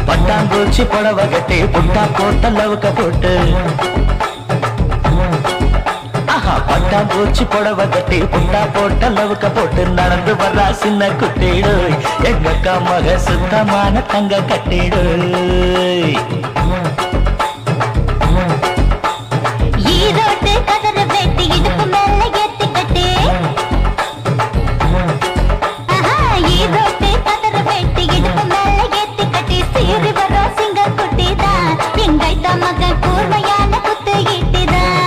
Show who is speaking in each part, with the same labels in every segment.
Speaker 1: பட்டாம்பூச்சி புடவை கட்டி புட்டா போட்ட லவுக்க போட்டு பட்டாம்பூச்சி புடவை கட்டி புட்டா போட்ட லவுக்க போட்டு நடந்து வர்றா சின்ன குட்டிடு எங்க அக்கா மக சுத்தமான தங்க கட்டிடு
Speaker 2: ஈரோட்டு கதற வெட்டி இடுப்பு மேல ஏத்தி கட்டி ஈரோட்டு கதற வெட்டி இடுப்பு மேல ஏத்தி கட்டி சீறி வர சிங்க குட்டிதான் எங்கைத்த மகன் கூர்மையான குத்து ஈட்டிதான்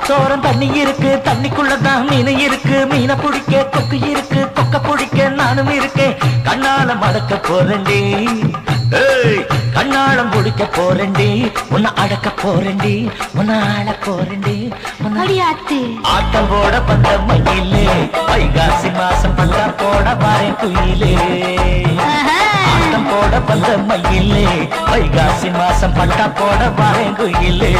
Speaker 1: சோரம் தண்ணி இருக்கு தண்ணிக்குள்ளதான் மீன் இருக்கு மீனை பிடிக்க கொக்கு இருக்கு கொக்க பிடிக்க நானும் இருக்கேன் கண்ணால மடக்க போறேன்டி கண்ணாலம் பிடிக்க போறேன்டி உன்னை அடக்க போறேன்டி உன்னை ஆள போறேன்டி ஆட்டம் போட பந்த மயிலே வைகாசி மாசம் பந்தா போட வாரே குயிலே ஆட்டம் போட பந்த மயிலே வைகாசி மாசம் பட்டா போட வாரே குயிலே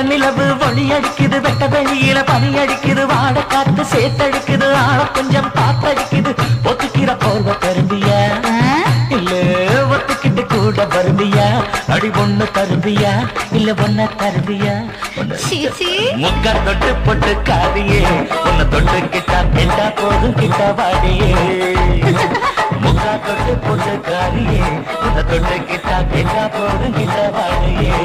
Speaker 1: நிலவு வழி அடிக்குது வெட்ட வெளியில பனி அடிக்குது வாட காத்து சேத்தடிக்குது ஆழ கொஞ்சம் காத்தடிக்குது ஒத்துக்கிற போர்வ தரும்பியா இல்ல ஒத்துக்கிட்டு கூட வரும்பியா அடி ஒண்ணு தரும்பியா இல்ல ஒன்ன தரும்பியா முக்க தொட்டு பொட்டு காதியே உன்னை தொட்டு கிட்டா கேட்டா போதும் கிட்ட வாடியே முக்கா தொட்டு பொட்டு காதியே உன்னை தொட்டு கிட்டா கேட்டா போதும் கிட்ட வாடியே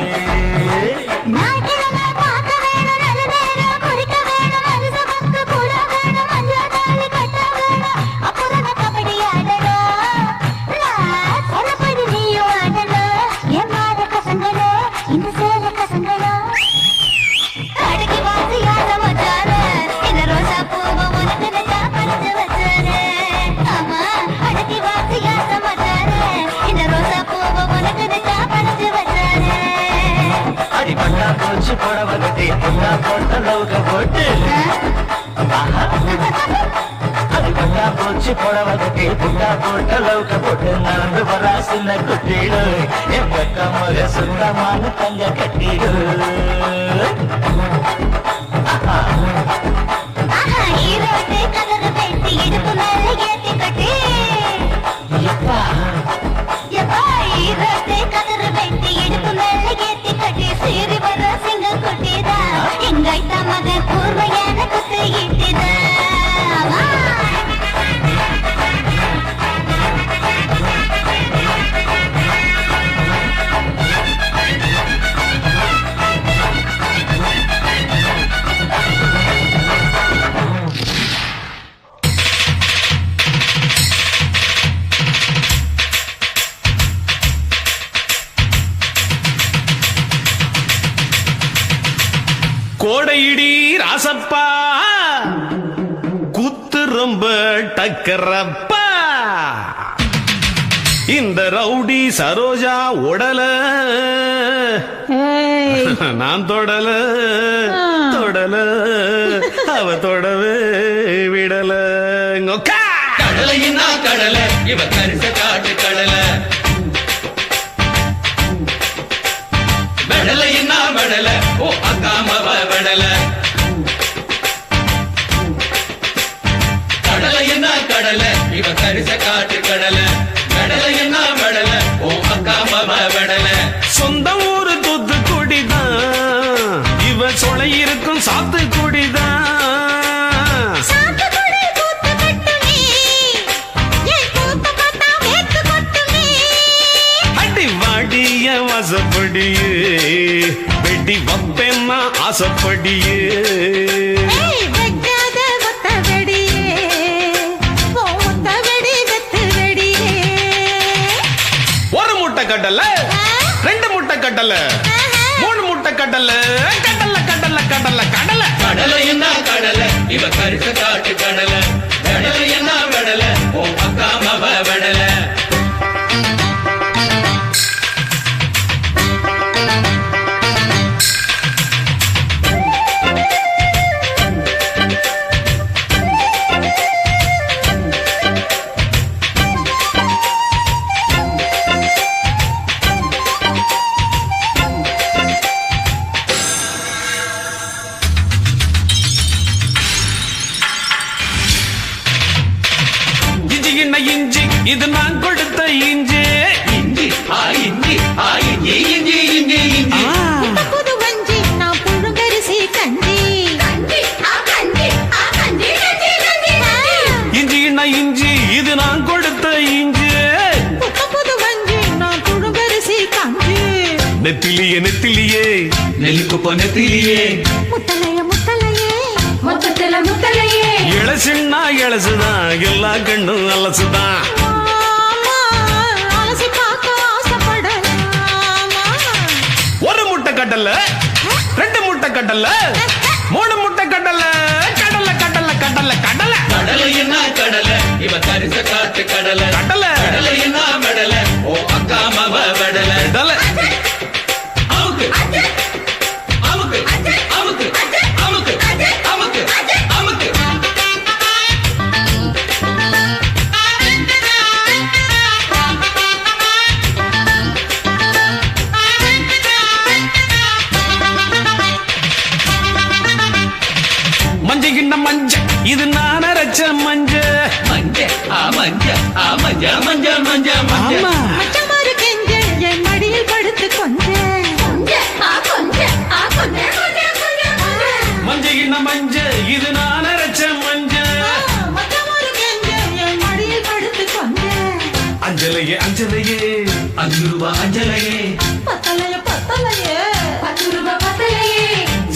Speaker 1: பூச்சி புடவை கட்டி புட்டா போட்ட லவுக்க போட்டு அது பட்டா பூச்சி புடவை கட்டி புட்டா போட்ட லவுக்க போட்டு நடந்து வரா சின்ன குட்டிடு என் பக்கம் மக சுத்தமான தங்க கட்டிடு
Speaker 3: கோடையிடி ராசப்பா நம்ம டக்கரப்பா இந்த ரவுடி சரோஜா உடல நான் தொடல தொடல அவ தொடவே விடல
Speaker 4: கடலையினா கடல இவ கரிச காட்டு கடல வெடலையினா வெடல ஓ அக்காமவ வெடல கடலையினா கடல இவ கரிச காட்டு கடல வெடலையினா வெடல ஓ அக்காமவ வெடல
Speaker 3: சொந்த ஊரு தூத்துக்குடிதான் இவ சொலை இருக்கும் சாத்துக்குடிதான் ஆசப்படியே வெடி வப்பேன்னா ஆசப்படியே ஒரு முட்டை கடல 2 முட்டை கடல 3 முட்டை கடல கடல கடல கடல கடல
Speaker 4: கடலையினா கடல இவ கரிச காட்டு கடல வெடலையினா வெடல ஓ அக்காமவ வெடல
Speaker 3: இஞ்சி இது நான் கொடுத்த இஞ்சி
Speaker 4: இஞ்சி இஞ்சி இஞ்சி இஞ்சி இஞ்சி இஞ்சி
Speaker 2: புது வஞ்சி நான் புழுங்கரிசி கஞ்சி
Speaker 3: இஞ்சின்னா இஞ்சி இது நான் கொடுத்த இஞ்சி
Speaker 2: புது வஞ்சி நான் புழுங்கரிசி கஞ்சி
Speaker 3: நெத்திலியே நெத்திலியே
Speaker 4: நெல்லிக்கு பொன்னத்திலியே
Speaker 2: முத்தலையே மொத்தத்துல முத்தலையே
Speaker 3: இளசுன்னா இளசுதான் எல்லா கண்ணும் அலசுதான்
Speaker 2: அலசி பார்க்க ஆசைப்படலாமா
Speaker 3: ஒரு முட்டை கடல 2 முட்டை கடல 3 முட்டை கடல கடல கடல கடல கடல
Speaker 4: கடலையினா கடல இவ கரிச காட்டு கடல
Speaker 3: கடல
Speaker 4: கடலையினா வெடல ஓ அக்காமவ வெடல
Speaker 3: கடல
Speaker 4: அமுக்கு அமுக்கு அமுக்கு அமுக்கு அமுக்கு அமுக்கு
Speaker 3: மஞ்சகின்ன மஞ்ச இது நான் அரைச்ச மஞ்ச
Speaker 4: மஞ்ச மஞ்ச மஞ்ச மஞ்ச மஞ்ச மஞ்ச
Speaker 3: ஆமா
Speaker 2: மச்சமாறு கெஞ்ச என் மடியில் படுத்து கொஞ்ச
Speaker 3: மஞ்சகின்ன மஞ்ச இது நான் அரைச்ச மஞ்ச
Speaker 2: மச்சமாறு கெஞ்ச என் மடியில் படுத்து கொஞ்ச
Speaker 3: அஞ்சலையே அஞ்சலையே
Speaker 4: 5 ரூபா அஞ்சலையே
Speaker 2: பத்தலையே 10 ரூபாய்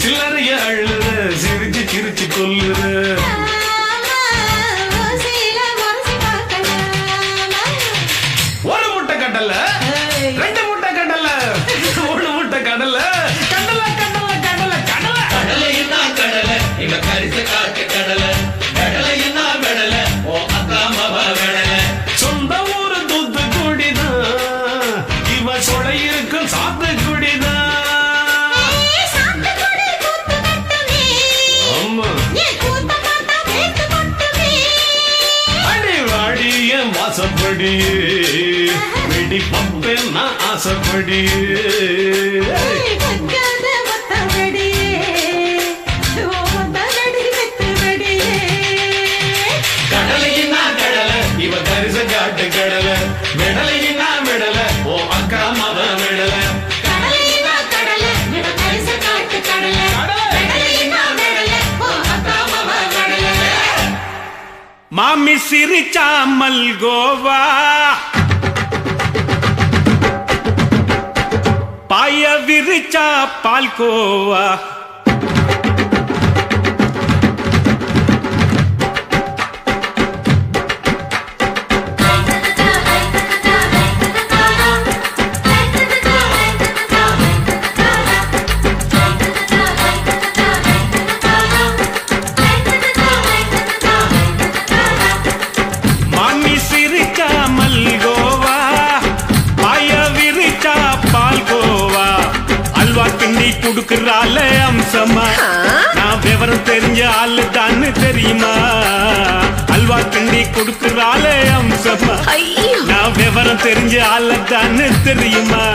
Speaker 3: சில்லறைய அழுத சிரிச்சு சிரிச்சு கொல்லுற ஒரு முட்டை கடல 2 முட்டை கடல 3 முட்டை கடல கடல கடல கடல கடல
Speaker 4: கடலையினா கடல இவ கரிச காட்டு கடல வெடலையினா வெடல ஓ அக்காமவ வெடல
Speaker 3: சொந்த ஊரு தூத்துக்குடிதான் இவ சொலை இருக்கும் சாத்துக்குடிதான் ஆமா அடி வாடிய வாசப்படியே வெடி பப்பேன்னா ஆசப்படியே
Speaker 4: கடலையினா கடல
Speaker 3: இவ கரிச காட்டு கடல மெடலையின்னா மெடல ஓ அக்கா மவ மெடல மாமி சிரிச்சா மல்கோவா பாய விரிச்சா பால்கோவா குடுக்கறால அம்சமா நான் விவரம் தெரிஞ்ச ஆளு தான்னு தெரியுமா அல்வா கிண்டி குடுக்கறால அம்சமா நான் விவரம் தெரிஞ்ச ஆளு தான்னு தெரியுமா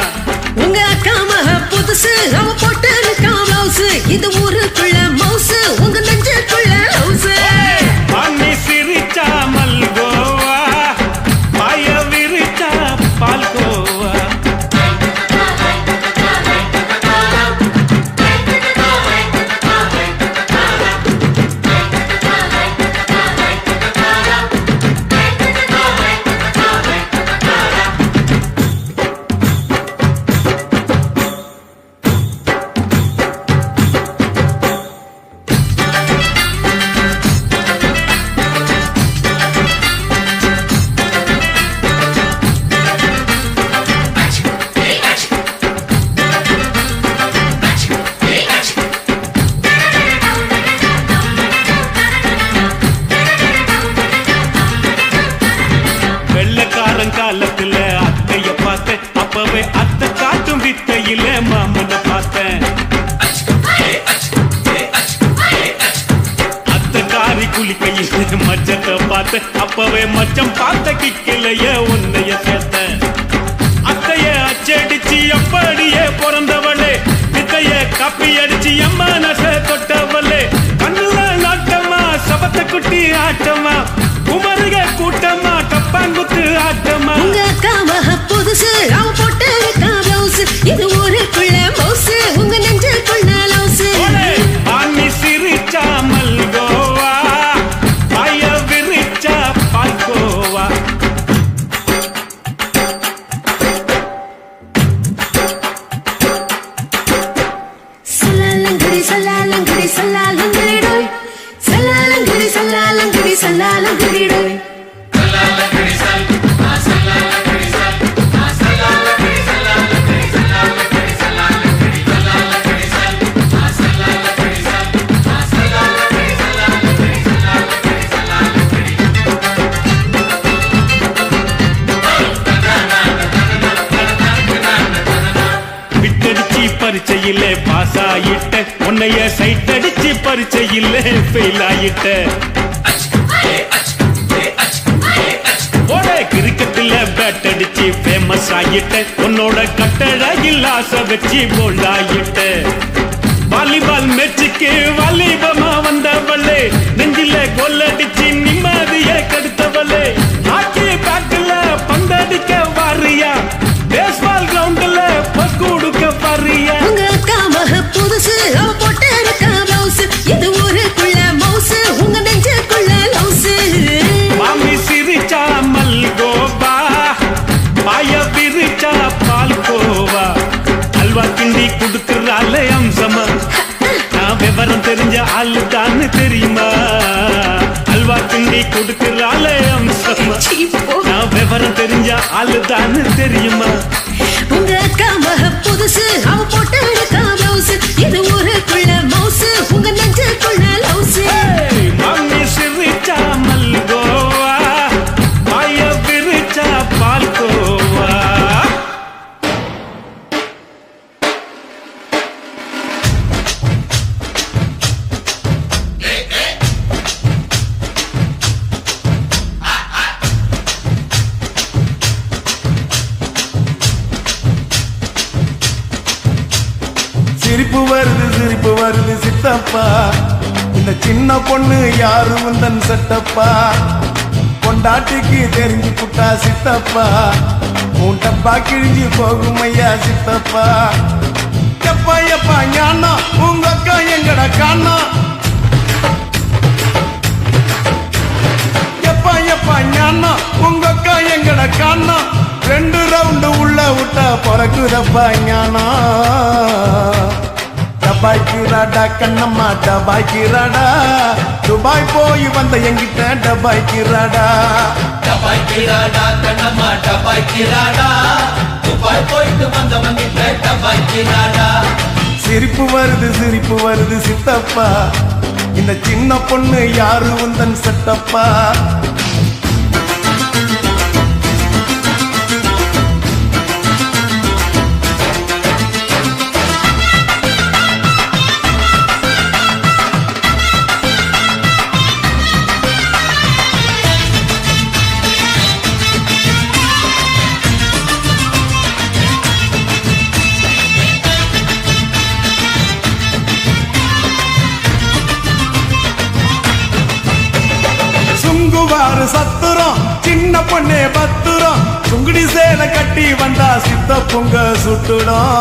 Speaker 5: உங்க அக்கா மக புதுசு அவ போட்டு பிளவுஸ் இது ஊருக்குள்ள மவுசு உங்க நெஞ்சுக்குள்ள ஹவுஸ்
Speaker 3: அன்னி சிரிச்சா மல்கோவா பாய விரிச்சா பால்கோவா காலத்துல அத்தைய பார்த்தேன் அப்பவே அத்தை காட்டும் வித்தையில மாமனை பார்த்தேன் அத்தை காரி குளிக்கையில் மச்சத்தை பார்த்தேன் அப்பவே மச்சம் பார்த்த கிக்கலைய உன்னைய சேர்த்தேன் அத்தைய அச்சடிச்சு அப்படியே பிறந்தவளே வித்தைய காப்பி அடிச்சு எம்மா நச தொட்டவளே கண்ணுல நாட்டமா சபத்தை குட்டி ஆட்டமா குமருக கூட்டமா டப்பாங்குத்து ஆட்டமா
Speaker 5: உங்க அக்கா மக புதுசு அவ போட்டு பிளவுஸ் இது ஊருக்குள்ள மவுசு உங்க நெஞ்சுக்குள்ள லவுஸ்
Speaker 3: அன்னி சிரிச்சா மல்கோவா பாய விரிச்சா பால்கோவா
Speaker 5: சல்லாலங்கடி சல்லாலங்கடி சல்லாலங்கடி டோய் சல்லாலங்கடி சல்லாலங்கடி சல்லாலங்கடி டோய்
Speaker 3: பரீட்சையில பாஸ் ஆயிட்ட உன்னைய சைட் அடிச்சு பரீட்சையில ஃபெயில் ஆயிட்ட கிரிக்கெட்ல பேட் அடிச்சு ஃபேமஸ் ஆயிட்ட உன்னோட கட்டழகில் ஆசை வச்சு போல்ட் ஆயிட்ட வாலிபால் மேட்சுக்கு வாலிபமா வந்தவளே நெஞ்சில கோல் அடிச்சு நிம்மதிய கெடுத்தவளே ஹாக்கி பேட்ல பந்தடிக்க வாரியா பேஸ்பால் கிரவுண்ட்ல பஸ் கொடுக்க பாரியா
Speaker 5: உங்க அக்கா மக புதுசு அவ போட்டு பிளவுஸ் இது ஊருக்குள்ள மவுசு உங்க நெஞ்சுக்குள்ள லவுஸ்
Speaker 3: மாமி சிரிச்சா மல்கோவா பாய விரிச்சா பால்கோவா அல்வா கிண்டி குடுக்கறால அம்சமா நான் விவரம் தெரிஞ்ச ஆளு தான்னு தெரியுமா அல்வா கிண்டி குடுக்கறால அம்சமா நான் விவரம் தெரிஞ்ச ஆளு தான்னு தெரியுமா
Speaker 5: உங்க அக்கா மக புதுசு அவ போட்டு பிளவுஸ் இது ஊருக்குள்ள மவுசு உங்க நெஞ்சுக்குள்ள லவுஸ்
Speaker 3: மாமி சிரிச்சா மல்கோவா பாய விரிச்சா பால்கோவா
Speaker 6: சிரிப்பு வருது சித்தப்பா இந்த சின்ன பொண்ணு யாரு வந்தன் சட்டப்பா பொண்டாட்டிக்கு தெரிஞ்சு புட்டா சித்தப்பா உன் டப்பா கிழிஞ்சு போகும் ஐயா சித்தப்பா எப்பா எப்பா ஞானா உங்க அக்கா எங்கட காணா எப்பா எப்பா ஞானா உங்க அக்கா எங்கட காணா 2 ரவுண்டு உள்ள விட்டா பிறக்குதப்பா ஞானா டபாய்க்கிறாடா கண்ணம்மா டபாய்க்கிறாடா துபாய் போய் வந்த எங்கிட்ட டபாய்க்கிறாடா
Speaker 4: டபாய்க்கிறாடா கண்ணம்மா டபாய்க்கிறாடா துபாய் போயிட்டு வந்தவங்கிட்ட டபாய்க்கிறாடா
Speaker 6: சிரிப்பு வருது சித்தப்பா இந்த சின்ன பொண்ணு யாரு உந்தன் சட்டப்பா தூக்குவாரு சத்துரம் சின்ன பொண்ணே பத்துரம் சுங்குடி சேலை கட்டி வந்தா சித்த பொங்க சுட்டுடும்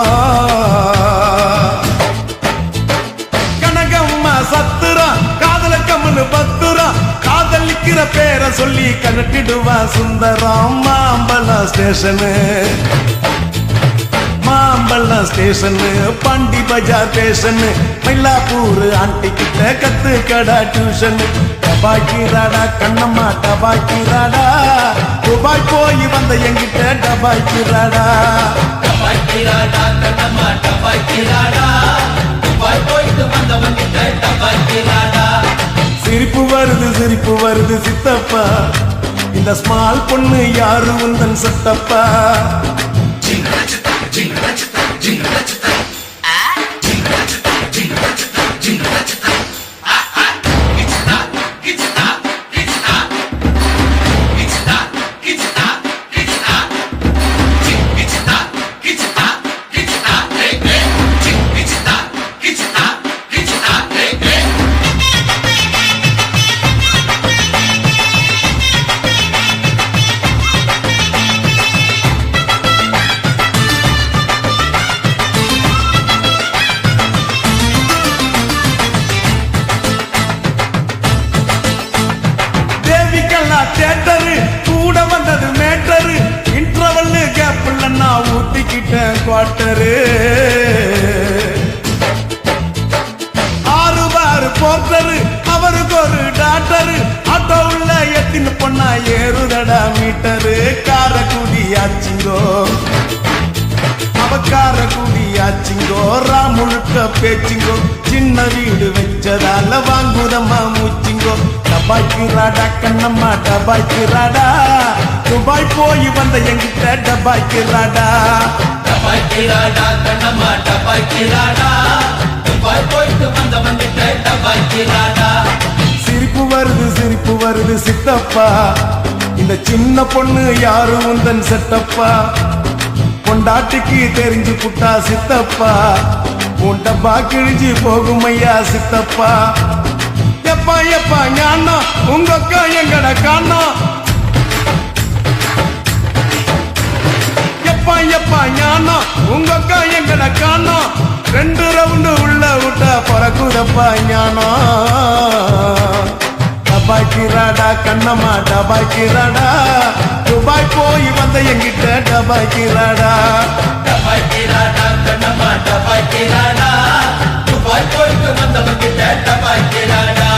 Speaker 6: கனகம்மா சத்துரம் காதல கம்மனு பத்துரம் காதலிக்கிற பேரை சொல்லி கனட்டிடுவா சுந்தரம் மாம்பழம் ஸ்டேஷனு மாம்பழம் ஸ்டேஷனு பாண்டி பஜார் ஸ்டேஷனு மயிலாப்பூர் ஆண்டி கிட்ட கத்து கடா டியூஷனு டபாக்கி ராடா கண்ணம்மா டபாக்கி ராடா துபாய் போய் வந்த எங்கிட்ட டபாக்கி ராடா
Speaker 4: டபாய்க்கிராடா கண்ணம்மா டபாய்க்கிராடா துபாய் போயிட்டு வந்தவங்கிட்ட டபாய்க்கிராடா
Speaker 6: சிரிப்பு வருது சித்தப்பா இந்த ஸ்மால் பொண்ணு யாரு உந்தன் சத்தப்பா தேட்டரு கூட வந்தது மேட்டரு இன்டர்வல் கேப்ல நான் ஊத்திக்கிட்டேன் குவார்டரு 6 பார் போர்ட்டரு அவருக்கு ஒரு டாக்டரு ஆட்டோ உள்ள எத்தின்னு பொண்ணா ஏறுதடா மீட்டரு காரக்குடி ஆச்சுங்கோ அவக்கார கூடியாச்சுங்கோ ராமுழுக்க பேச்சுங்கோ சின்ன வீடு வச்சதால வாங்குதம்மா மூச்சுங்கோ டபாய்க்கு ராடா கண்ணம்மா டபாய்க்கு ராடா துபாய் போய் வந்த எங்கிட்ட டபாய்க்கு ராடா
Speaker 4: டபாய்க்கிராடா கண்ணம்மா டபாய்க்கிராடா துபாய் போயிட்டு வந்தவங்கிட்ட டபாய்க்கிராடா
Speaker 6: சிரிப்பு வருது சித்தப்பா இந்த சின்ன பொண்ணு யாரு உந்தன் செட்டப்பா பொண்டாட்டிக்கு தெரிஞ்சு புட்டா சித்தப்பா உன் டப்பா கிழிஞ்சு போகும் ஐயா சித்தப்பா எப்பா எப்பா ஞானோ உங்க அக்கா எங்கட காணோ எப்பா எப்பா ஞானோ உங்க அக்கா எங்கட காணோ 2 ரவுண்டு உள்ள விட்டா பறக்குதப்பா ஞானோ டபாய்க்கு ராடா கண்ணம்மா டபாய்க்கு ராடா துபாய் போய் வந்த எங்கிட்ட டபாய்க்கு ராடா
Speaker 4: டபாய்க்கிராடா கண்ணம்மா டபாய்க்கிராடா துபாய் போயிட்டு வந்தவங்கிட்ட டபாய்க்கிராடா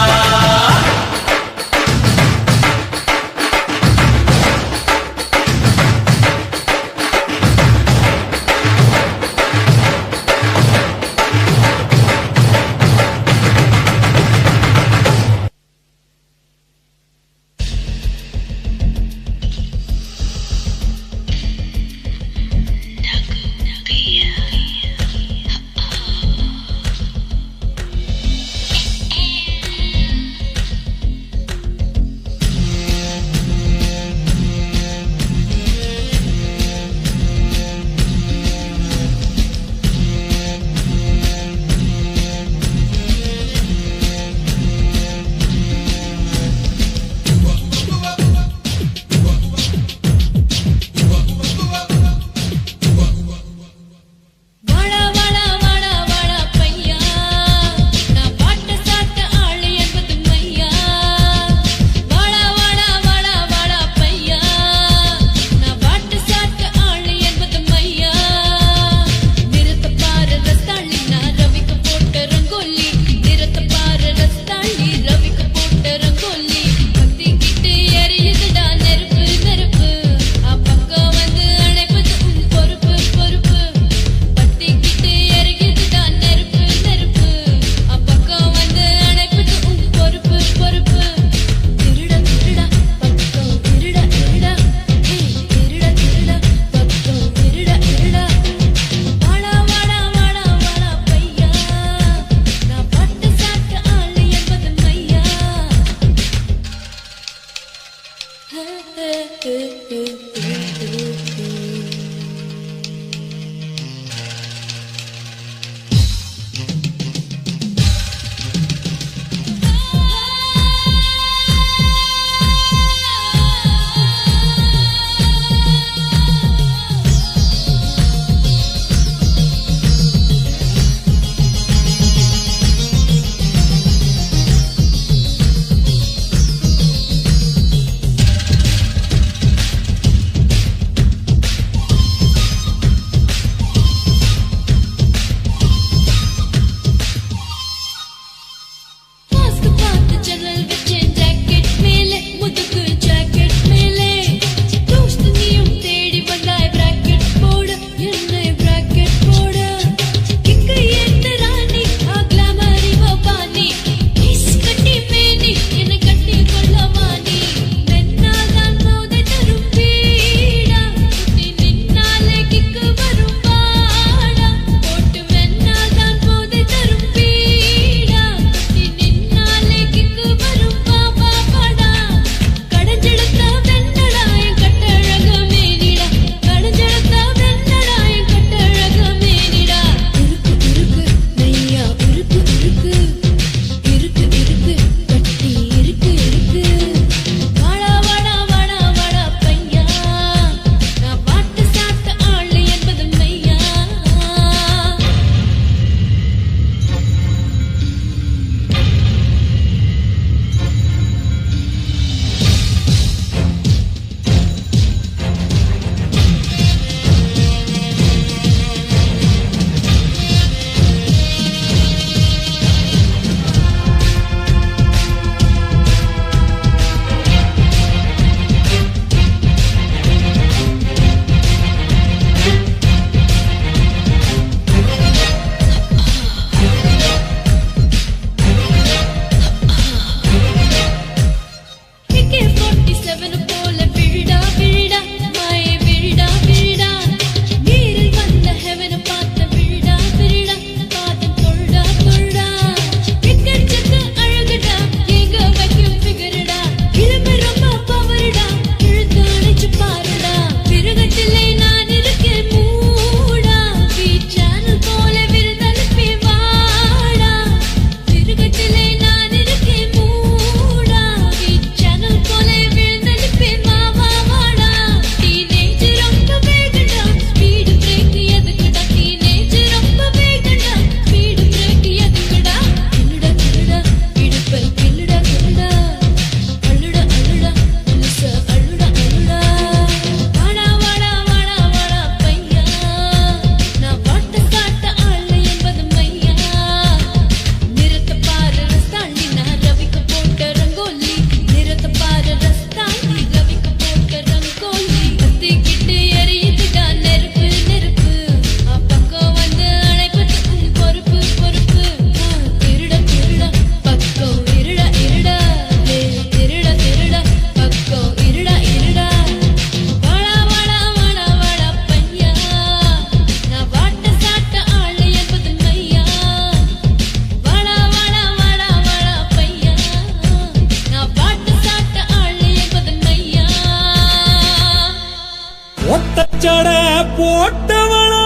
Speaker 7: போட்டவளாம்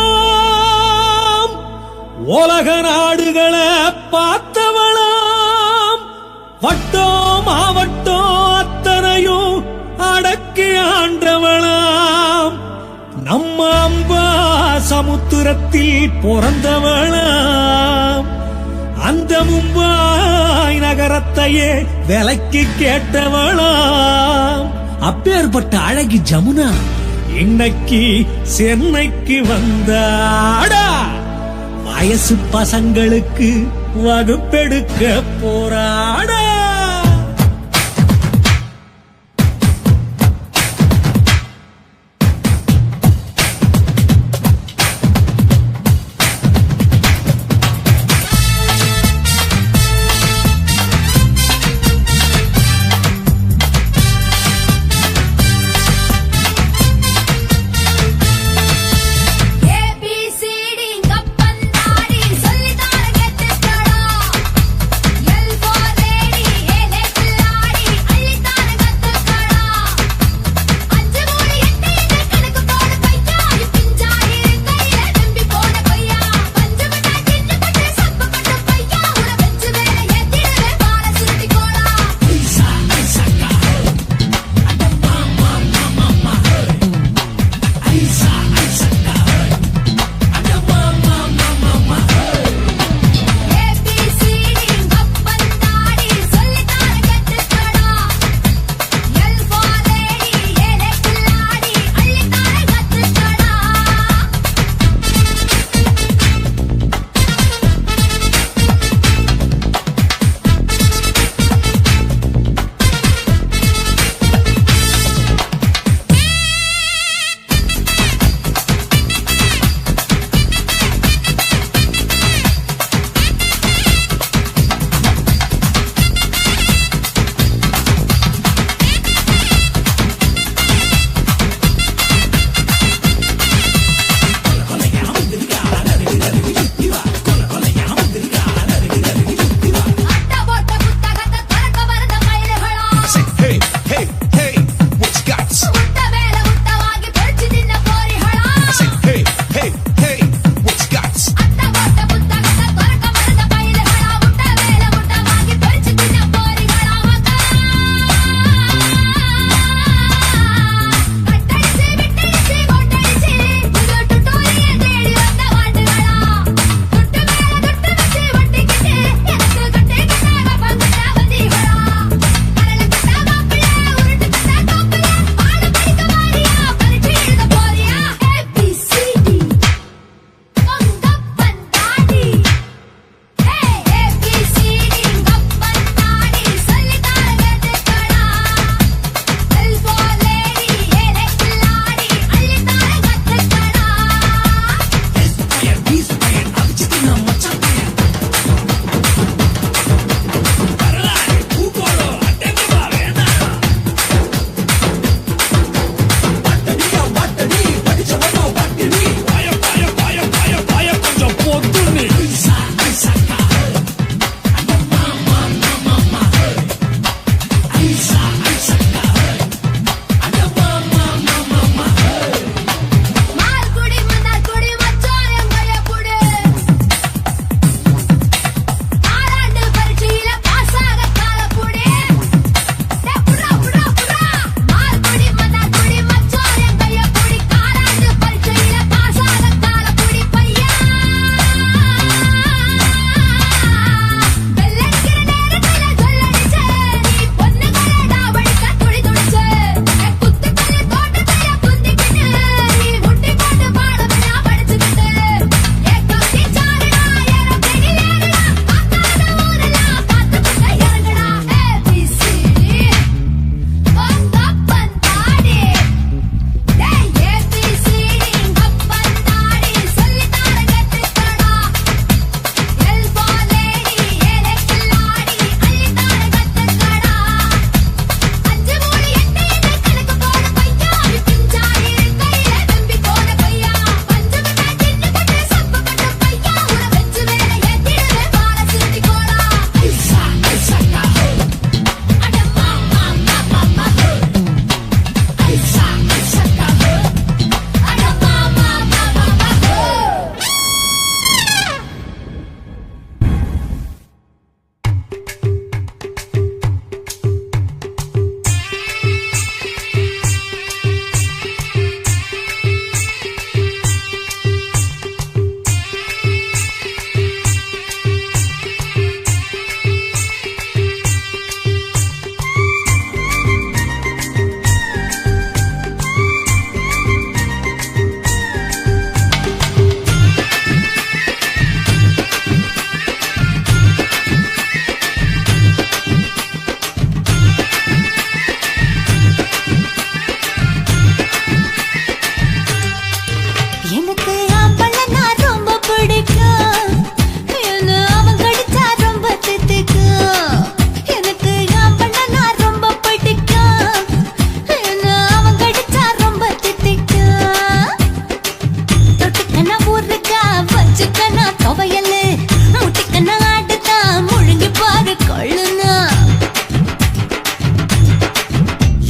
Speaker 7: உலக நாடுகளை பார்த்தவளாம் வட்டம் மாவட்டம் அத்தனையும் அடக்கி ஆண்டவளாம் நம்ம அம்பா சமுத்திரத்தில் பிறந்தவளாம் அந்த மும்பாய் நகரத்தையே விலைக்கு கேட்டவளாம் அப்பேற்பட்ட அழகி ஜமுனா இன்னைக்கு சென்னைக்கு வந்தாடா வயசு பசங்களுக்கு வகுப்பெடுக்க போராடா
Speaker 2: ABCD கப்பந்தாடி சொல்லித்தார கெத்துக்கடா L for lady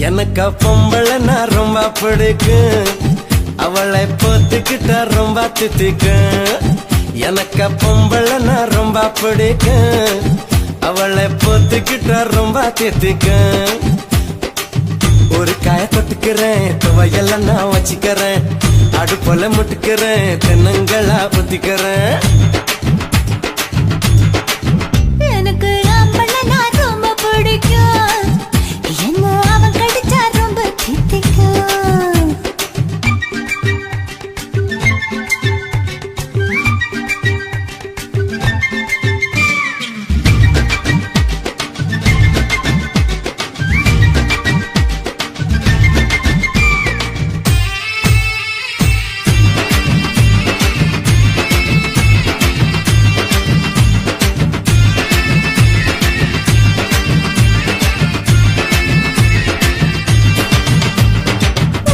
Speaker 8: எனக்கு பொம்பளைன்னா ரொம்ப பிடிக்கும், அவளை போத்துக்கிட்ட ரொம்ப தித்திக்கும். எனக்கு பொம்பளைன்னா ரொம்ப பிடிக்கும், அவளை போத்துக்கிட்ட ரொம்ப தித்திக்கும். ஒரு காய தொட்டுக்கிறேன், துவையெல்லாம் நான் வச்சுக்கிறேன், அடுப்பொல முட்டுக்கிறேன், தென்னங்களா ஊத்திக்கிறேன்.
Speaker 2: எனக்கு ஆம்பளைன்னா ரொம்ப பிடிக்கும், என்ன அவன் கடிச்சா ரொம்ப தித்திக்கும்.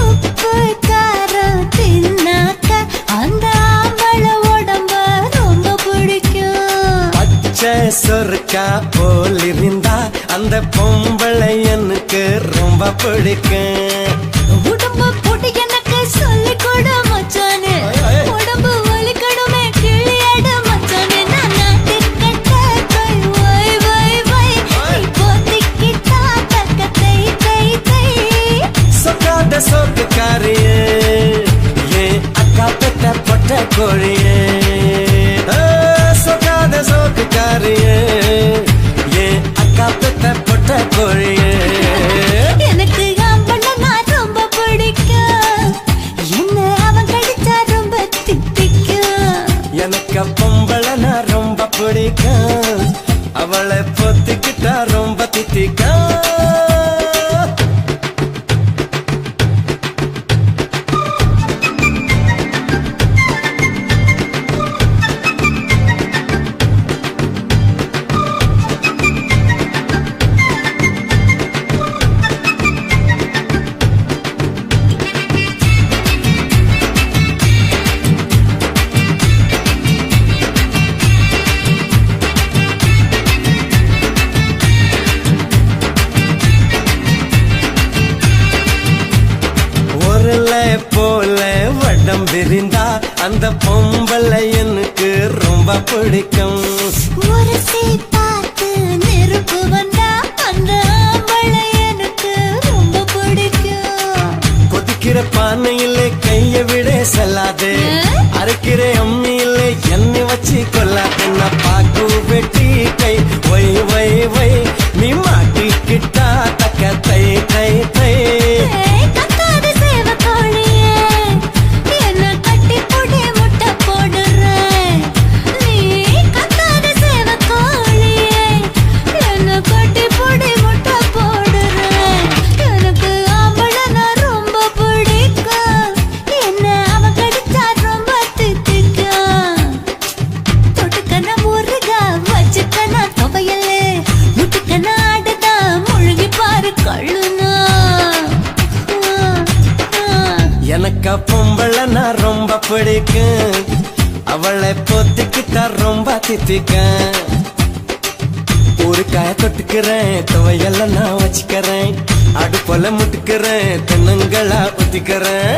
Speaker 2: உப்பு காரம் தின்னாக்க அந்த ஆம்பளை உடம்ப ரொம்ப பிடிக்கும்.
Speaker 8: பச்சை சொருக்கா போல் இருந்தா அந்த பொம்பளை எனக்கு ரொம்ப பிடிக்கும்.
Speaker 2: உடம்பு போட்டு எனக்கு சொல்லி கொடு மச்சானே, உடம்பு வலிக்கணுமே கிளியாட மச்சானே. நான் நாட்டுக்கட்ட கை வை வை வை, நீ போத்திக்கிட்டா தக்க தை தை தை.
Speaker 8: சொக்காத சொக்குக்காரியே, ஏன் அக்கா பெத்த பொட்ட கோழியே. சொக்காத சொக்குக்காரியே, ஏன் அக்கா பெத்த பொட்ட கோழியே.
Speaker 2: எனக்கு ஆம்பளைன்னா ரொம்ப பிடிக்கும், என்ன அவன் கடிச்சா ரொம்ப தித்திக்கும்.
Speaker 8: எனக்கு பொம்பளைன்னா ரொம்ப பிடிக்கும், அவளை பொத்திக்கிட்டா ரொம்ப தித்திக்கும். போல வடம் விரிந்தா அந்த பொம்பளை எனக்கு ரொம்ப பிடிக்கும்.
Speaker 2: ஒரு பார்த்து நெருப்பு வந்தா அந்த ஆம்பளை எனக்கு ரொம்ப பிடிக்கும்.
Speaker 8: கொதிக்கிற பானையிலே கைய விட செல்லாதே, அரைக்கிற அம்மியிலே எண்ணெய் வச்சு கொள்ளாதே. நான் பாக்கு வெட்டி கை வை வை வை, நீ மாட்டிக்கிட்டா தக்க தை தை தை.
Speaker 2: கத்தாத சேவ கோழியே, என்ன கட்டி போட்டு முட்டை போடுறேன். நீ கத்தாத சேவ கோழியே, என்ன கட்டி போட்டு முட்டை போடுறேன். எனக்கு ஆம்பளைன்னா ரொம்ப பிடிக்கும், என்ன அவன் கடிச்சா ரொம்ப தித்திக்கும். தொட்டுக்கன முருகா வச்சுக்கன துவையல், முட்டுக்கன ஆடுதா முழுகி பாரு கள்ளுனா.
Speaker 8: எனக்கு பொம்பளைன்னா ரொம்ப பிடிக்கும், அவளை பொத்திக்கிட்டா ரொம்ப தித்திக்கும். ஒரு காய தொட்டுக்கிறேன், துவையெல்லாம் நான் வச்சுக்கிறேன், அடுப்பொல முட்டுக்கிறேன், தென்னங்களா ஊத்திக்கிறேன்.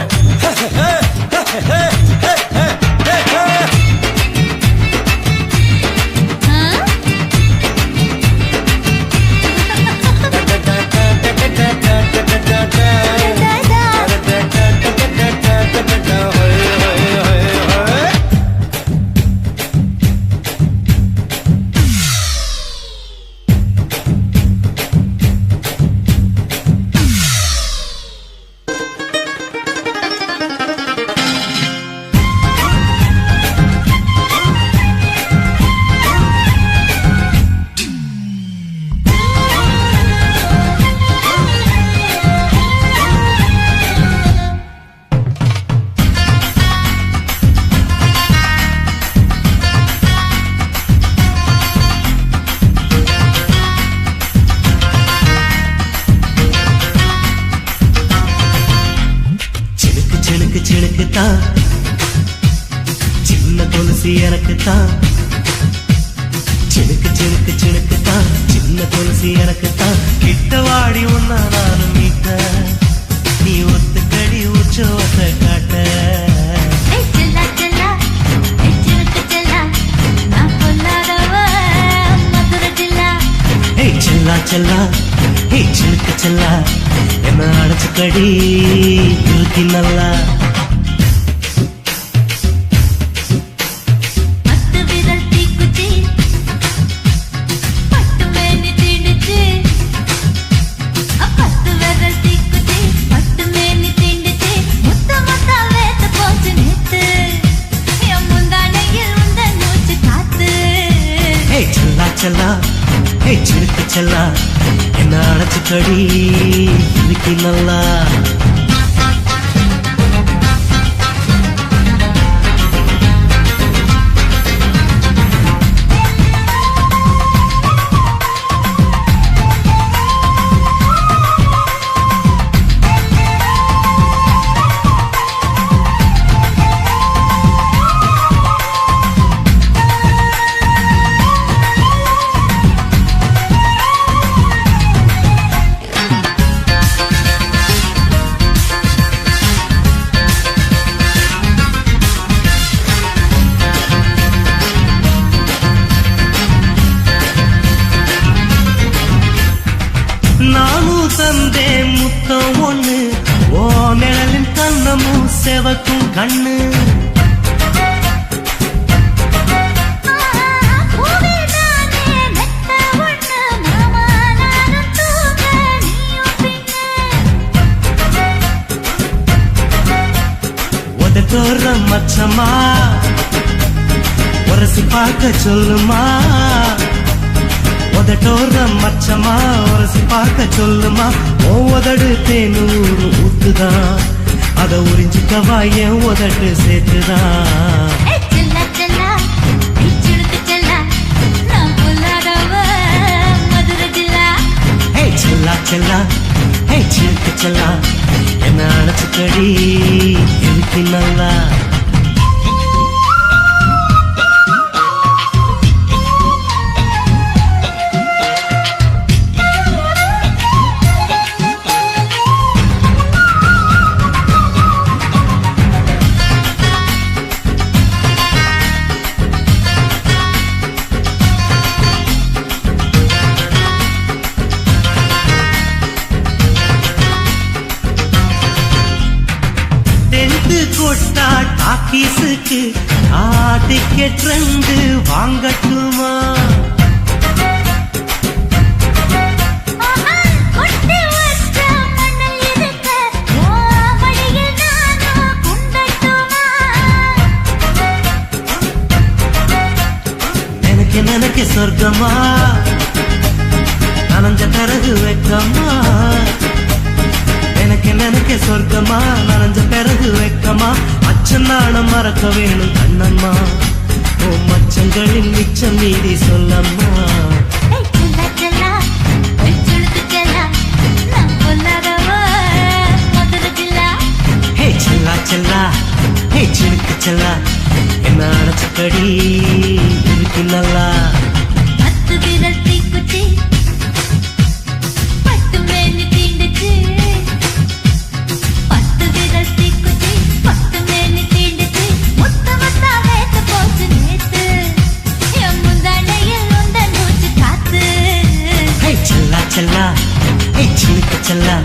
Speaker 1: தான், சின்ன கொலுசு எனக்கு தான். சினுக்கு சினுக்கு சினுக்கு தான், சின்ன கொலுசு எனக்கு தான். கிட்ட வாடி ஒன்னா நானும் பார்த்த நீ ஒத்துக்கடி உச்சோத்த காட்ட
Speaker 2: செல்லா செல்லா சிலுக்கு செல்லா நான் பொல்லாதவ மதுரை ஜில்லா
Speaker 1: செல்லா செல்லா சிலுக்கு செல்லா என்ன அடைச்சுக்கடி இருக்கு நல்லா
Speaker 2: பத்து விரல் தீக்குச்சி பட்டு மேனி தீண்டுச்சு பத்து விரல் தீக்குச்சி பட்டு மேனி தீண்டுச்சு முத்த முத்தா வேத்து போச்சு நேத்து என் முந்தானையில் உந்த மூச்சு காத்து
Speaker 1: செல்லா செல்லா சிலுக்கு செல்லா என்ன அடைச்சுக்கடி இருக்கு நல்லா நானும் தந்தே முத்தம் ஒண்ணு ஓ நிழலின் கண்ணமும் செவக்கும் கண்ணு உதட்டோர மச்சமா உரசி பார்க்க சொல்லுமா உதட்டோர மச்சமா உரசி பார்க்க சொல்லுமா உதடு தேனூறு ஊத்துதான் அத உறிஞ்சிக்கவா என் உதட்டு சேர்த்துதான்
Speaker 2: செல்லா செல்லா சிலுக்கு செல்லா நான் பொல்லாதவ மதுரை ஜில்லா
Speaker 1: செல்லா செல்லா சிலுக்கு செல்லா என்ன அடைச்சுக்கடி இருக்கு நல்லா கொட்டா டாக்கீஸுக்கு டிக்கெட் 2 வாங்கட்டுமா
Speaker 2: கொட்டி வச்ச மணல் இருக்க ஓ மடியில் நானும் குண்டட்டுமா
Speaker 1: எனக்கு சொர்க்கமா நனைஞ்ச பிறகு வெக்கமா எனக்கு சொர்க்கமா நனைஞ்ச பிறகு வெக்கமா அச்சநாணம் மறக்க வேணும் கண்ணம்மா ஓ மச்சங்களின் மிச்சம் மீறி சொல்லம்மா
Speaker 2: செல்லா செல்லா சிலுக்கு செல்லா நான் பொல்லாதவ மதுரை ஜில்லா
Speaker 1: செல்லா செல்லா சிலுக்கு செல்லா என்ன அடைச்சுக்கடி இருக்கு நல்லா
Speaker 2: பத்து விரல் தீக்குச்சி பட்டு மேனி தீண்டுச்சு பத்து விரல் தீக்குச்சி பட்டு மேனி தீண்டுச்சு முத்த முத்தா வேத்து போச்சு நேத்து என் முந்தானையில் உந்த மூச்சு காத்து
Speaker 1: செல்லா செல்லா சிலுக்கு செல்லா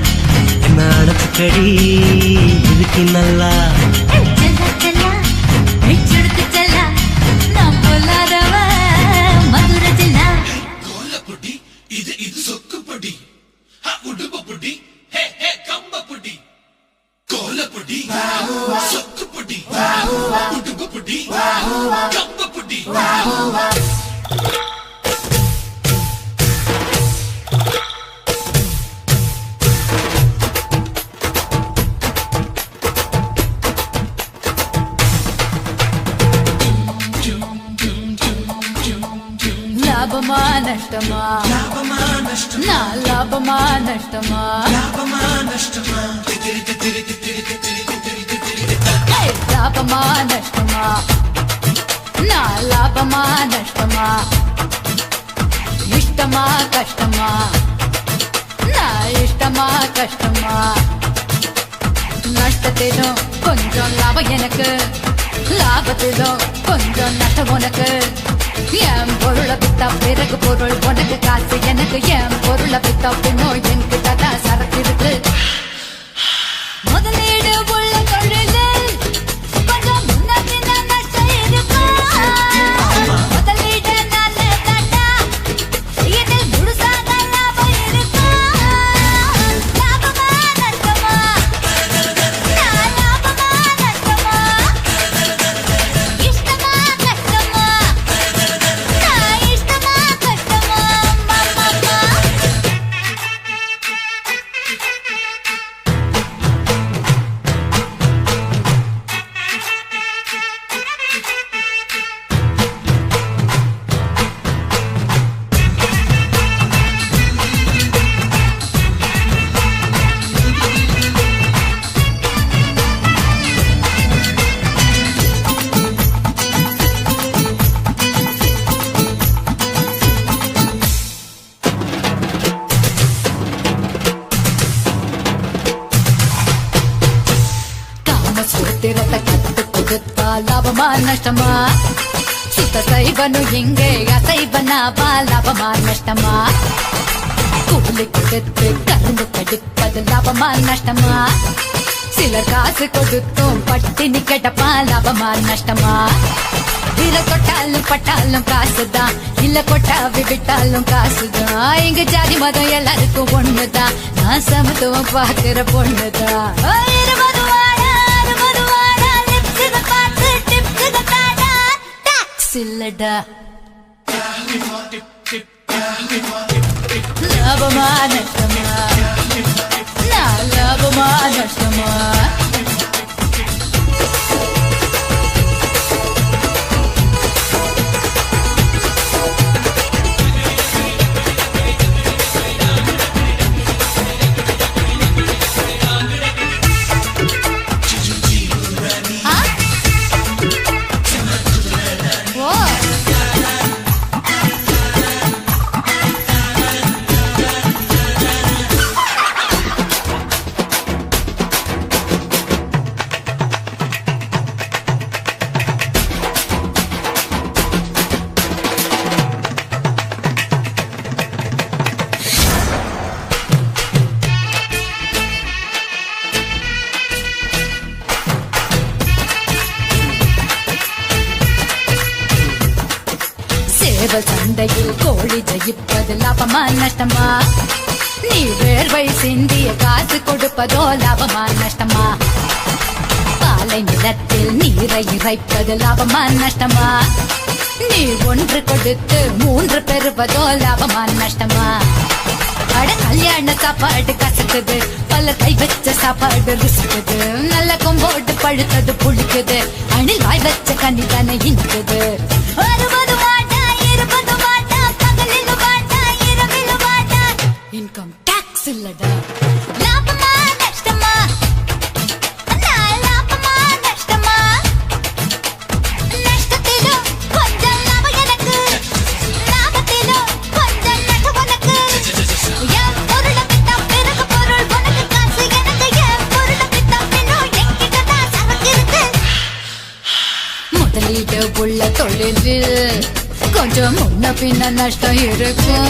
Speaker 1: என்ன அடைச்சுக்கடி இருக்கு நல்லா
Speaker 2: செல்லா செல்லா சிலுக்கு செல்லா நான் பொல்லாதவ மதுரை ஜில்லா
Speaker 4: கோலப்பொடி இது சொக்குப்பொடி உடுப்புப்பொடி ஹே கம்பப்பொடி கோலப்பொடி சொக்குப்பொடி உடுப்புப்பொடி கம்பப்பொடி
Speaker 2: லாபமா நஷ்டமா நான் லாபமா நஷ்டமா ஏய், லாபமா நஷ்டமா நான் லாபமா நஷ்டமா இஷ்டமா கஷ்டமா நான் இஷ்டமா லாபமா கஷ்டமா நஷ்டத்திலும் கொஞ்சம் லாபம் எனக்கு லாபத்திலும் கொஞ்சம் நஷ்டம் உனக்கு என் பொருளை வித்தா பிறகு பொருள் உனக்கு காசு எனக்கு என் பொருளை வித்தா பின்னோ எனக்கு ததா சரக்கு இருக்கு முதலீடு உள்ள தொழிலில் கொஞ்சம் முன்ன பின்ன நஷ்டம் இருக்கும் முதலீடு நல்ல தட்டா இதில் முழுசாக லாபம் இருக்கும் லாபமா நஷ்டமா நான் லாபமா நஷ்டமா இஷ்டமா கஷ்டமா நான் இஷ்டமா கஷ்டமா மாமா காமசூத்திரத்தை கத்து கொடுத்தா லாபமா நஷ்டமா சுத்த சைவனு எங்கே அசைவனாவா லாபமா நஷ்டமா கூலி கொடுத்து கரும்பு கடிப்பது லாபமா நஷ்டமா சிலர் காசு கொடுத்தும் பட்டினி கிடப்பா லாபமா நஷ்டமா இல தொட்டாலும் பட்டாலும் காசுதான் இல்ல கொட்டாவி விட்டாலும் காசுதான் எங்க ஜாதி மதம் எல்லாருக்கும் ஒண்ணுதான் நான் சமத்துவம் பாக்குற பொண்ணுதான் 20 வாடா 60 வாடா லிப்ஸ் பார்த்து டிப்ஸ் தாடா டாக்ஸ் இல்லடா லாபமா நஷ்டமா நான் லாபமா நஷ்டமா சேவல் சண்டையில் கோழி ஜெயிப்பது லாபமா நஷ்டமா நீ வேர்வை சிந்திய காசு கொடுப்பதோ லாபமா நஷ்டமா பாலை நிலத்தில் நீரை இறைப்பது லாபமா நஷ்டமா நீ ஒன்று கொடுத்து 3 பெறுவதோ லாபமா நஷ்டமா அட கல்யாண சாப்பாடு கசக்குது பல கை வச்ச சாப்பாடு ருசிக்குது நல்ல கொம்போடு பழுத்தது புளிக்குது அணில் வாய் வச்ச கனி தானே இனிக்குது 60 வாட்டா 20 வாட்டா பகலில் வாட்டா இரவில் வாட்டா இன்கம் டாக்ஸ் இல்லடா லாபமா நஷ்டமா நான் லாபமா நஷ்டமா நஷ்டத்திலும் கொஞ்சம் லாபம் எனக்கு லாபத்திலும் கொஞ்சம் நஷ்டம் உனக்கு என் பொருளை வித்தா பிறகு பொருள் உனக்கு காசு எனக்கு என் பொருளை வித்தா பின்னோ என்கிட்ட தான் சரக்கு இருக்கு முதலீடு உள்ள தொழிலில் கொஞ்சம் முன்ன பின்ன நஷ்டம் இருக்கும்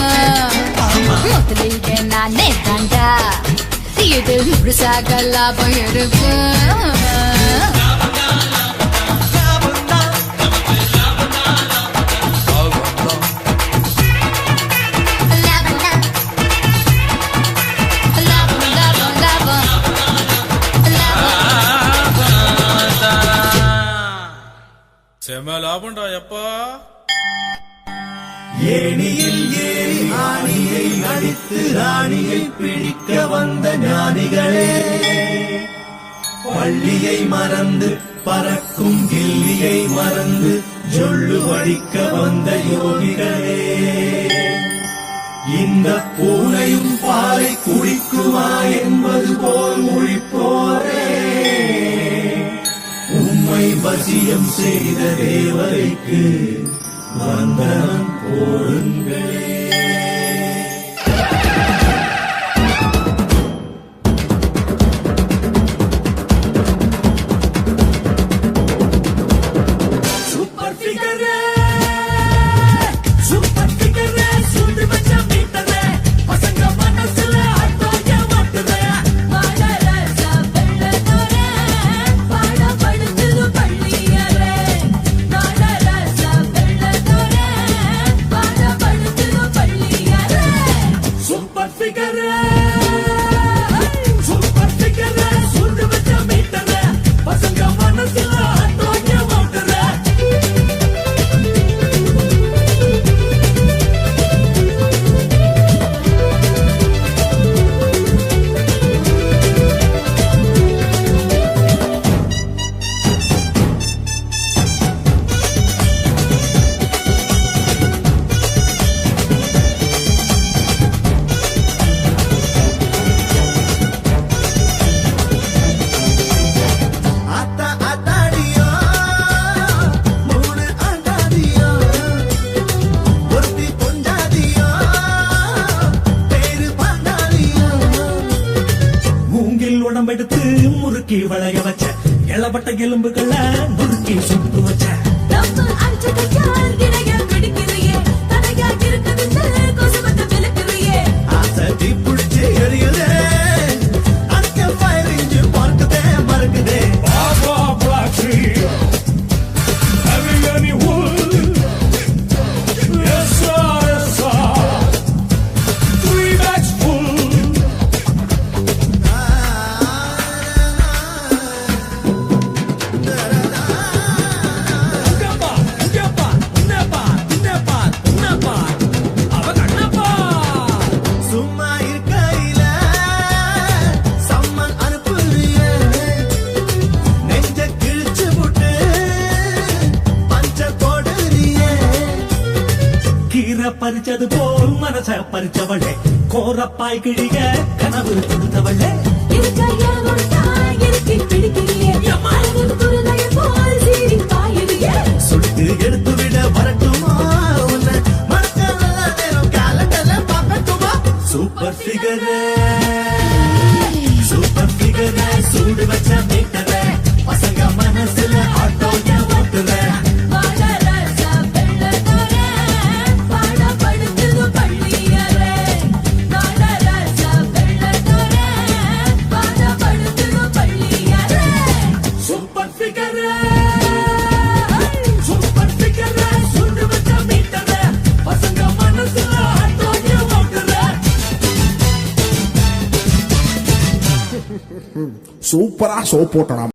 Speaker 2: முதலீடு நானே தாண்டா இதில் முழுசாக லாபம் இருக்கும்
Speaker 9: செம லாபம்டா எப்பா
Speaker 6: ஏணியில் ஏறி ஆணியை அடித்து ராணியை பிடிக்க வந்த ஞானிகளே பள்ளியை மறந்து பறக்கும் கில்லியை மறந்து ஜொல்லு வடிக்க வந்த யோகிகளே இந்த பூனையும் பாலை குடிக்குமா என்பது போல் முழிப்போரே உம்மை வசியம் செய்த தேவதைக்கு வந்தனம் போடுங்களே
Speaker 7: உடம்பெடுத்து முறுக்கி வளைய வச்ச இளப்பட்ட எலும்புகள நுறுக்கி சுட்டு வச்ச
Speaker 2: நம்ம அடிச்சது யார் இடைய பிடிக்கிறியே தடையா இருக்குது கொசுவத்த விளக்குறியே
Speaker 8: ஆசை புடிச்சு எரியுதே அக்க ஃபயர் இன்ஜின் பார்க்குதே மறக்குதே
Speaker 7: Baba Black Tree. Having any wood? Yes, sir, yes, sir. 3 bags full. Ungappa, ungappa, unnappa, unnappa, unnappa. அவ கண்ணப்பா.
Speaker 8: சும்மா இருக்கையில சம்மன் அனுப்புறியே நெஞ்ச கிழிச்சு விட்டு பஞ்ச போடுறியே
Speaker 7: கீரை பறிச்சது போல் மனச பறிச்சவளே கோரப்பாய் கிழிக கனவு கொடுத்தவளே
Speaker 2: இருக்கையா ஒட்டா இறுக்கி பிடிக்கிறியே அழகு குருதைய போல் சீறி பாயுறியே
Speaker 8: சுட்டு எடுத்து விட வரட்டுமா உன்னை மறக்காத நேரம் காலங்கள பார்க்கட்டுமா சூப்பர் ஃபிகரே சூடு வச்ச மீட்டரே பசங்க மனசுல ஆட்டோ ஓட்டுற
Speaker 2: வாழ ராசா வெள்ளத்தோரே பாடப்படுத்துது பள்ளியரே வாழ ராசா வெள்ளத்தோரே பாடப்படுத்துது பள்ளியரே
Speaker 7: சூப்பர் ஃபிகரே சூப்பர் ஃபிகரே சுண்டு வச்ச மீட்டரே பசங்க மனசுல ஆட்டோய ஓட்டுற
Speaker 10: சூப்பரா சோப் போட்டலாம்